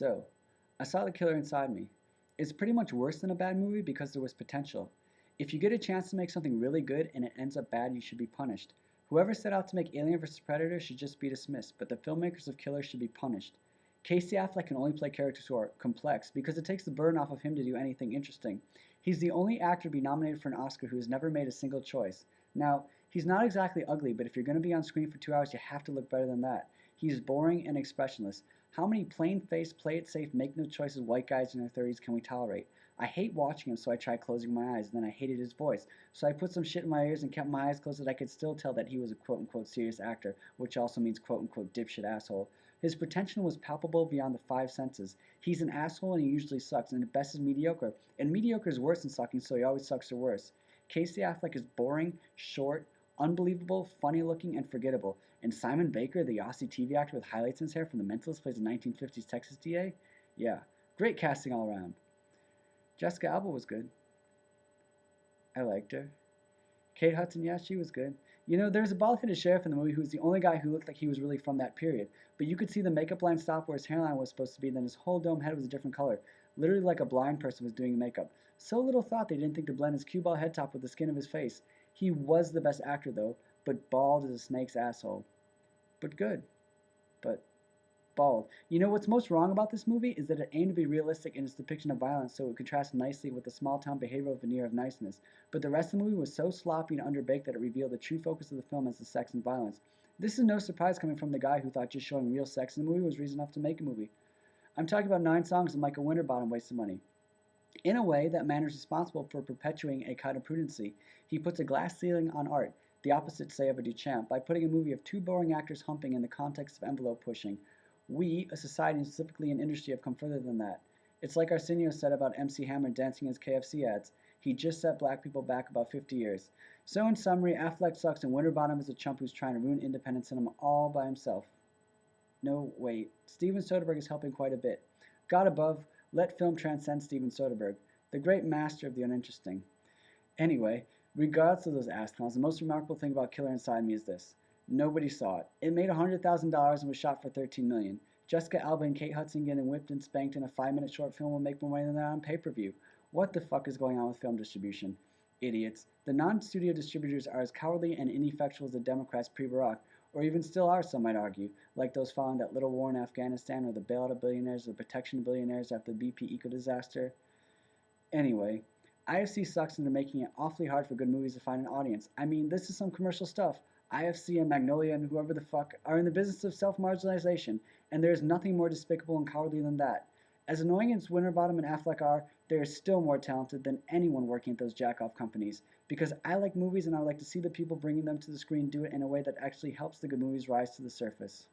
So, I saw The Killer Inside Me. It's pretty much worse than a bad movie because there was potential. If you get a chance to make something really good and it ends up bad, you should be punished. Whoever set out to make Alien vs. Predator should just be dismissed, but the filmmakers of Killer should be punished. Casey Affleck can only play characters who are complex because it takes the burden off of him to do anything interesting. He's the only actor to be nominated for an Oscar who has never made a single choice. Now, he's not exactly ugly, but if you're going to be on screen for 2 hours, you have to look better than that. He's boring and expressionless. How many plain-faced, play-it-safe, make-no-choices white guys in their 30s can we tolerate? I hate watching him, so I tried closing my eyes, and then I hated his voice. So I put some shit in my ears and kept my eyes closed so that I could still tell that he was a quote-unquote serious actor, which also means quote-unquote dipshit asshole. His potential was palpable beyond the five senses. He's an asshole and he usually sucks, and at best is mediocre. And mediocre is worse than sucking, so he always sucks or worse. Casey Affleck is boring, short, unbelievable, funny-looking, and forgettable. And Simon Baker, the Aussie TV actor with highlights in his hair from The Mentalist, plays a 1950s Texas DA? Yeah, great casting all around. Jessica Alba was good. I liked her. Kate Hudson, yeah, she was good. You know, there's a bald-headed sheriff in the movie who was the only guy who looked like he was really from that period, but you could see the makeup line stop where his hairline was supposed to be, and then his whole dome head was a different color, literally like a blind person was doing makeup. So little thought they didn't think to blend his cue ball head top with the skin of his face. He was the best actor, though, but bald as a snake's asshole. But good. But bald. You know what's most wrong about this movie is that it aimed to be realistic in its depiction of violence, so it contrasts nicely with the small town behavioral veneer of niceness. But the rest of the movie was so sloppy and underbaked that it revealed the true focus of the film as the sex and violence. This is no surprise coming from the guy who thought just showing real sex in the movie was reason enough to make a movie. I'm talking about 9 songs and Michael Winterbottom wasted money. In a way, that man is responsible for perpetuating a kind of prudency. He puts a glass ceiling on art, the opposite, say, of a Duchamp, by putting a movie of two boring actors humping in the context of envelope pushing. We, a society and specifically an industry, have come further than that. It's like Arsenio said about MC Hammer dancing his KFC ads. He just set black people back about 50 years. So in summary, Affleck sucks and Winterbottom is a chump who's trying to ruin independent cinema all by himself. No, wait. Steven Soderbergh is helping quite a bit. God above, let film transcend Steven Soderbergh, the great master of the uninteresting. Anyway, regardless of those ass-clowns, the most remarkable thing about Killer Inside Me is this. Nobody saw it. It made $100,000 and was shot for $13 million. Jessica Alba and Kate Hudson getting whipped and spanked in a 5-minute short film will make more money than that on pay-per-view. What the fuck is going on with film distribution? Idiots. The non-studio distributors are as cowardly and ineffectual as the Democrats pre-Barack, or even still are, some might argue, like those following that little war in Afghanistan or the bailout of billionaires or the protection of billionaires after the BP eco-disaster. Anyway, IFC sucks and they're making it awfully hard for good movies to find an audience. I mean, this is some commercial stuff. IFC and Magnolia and whoever the fuck are in the business of self-marginalization, and there is nothing more despicable and cowardly than that. As annoying as Winterbottom and Affleck are, they are still more talented than anyone working at those jack-off companies, because I like movies and I like to see the people bringing them to the screen do it in a way that actually helps the good movies rise to the surface.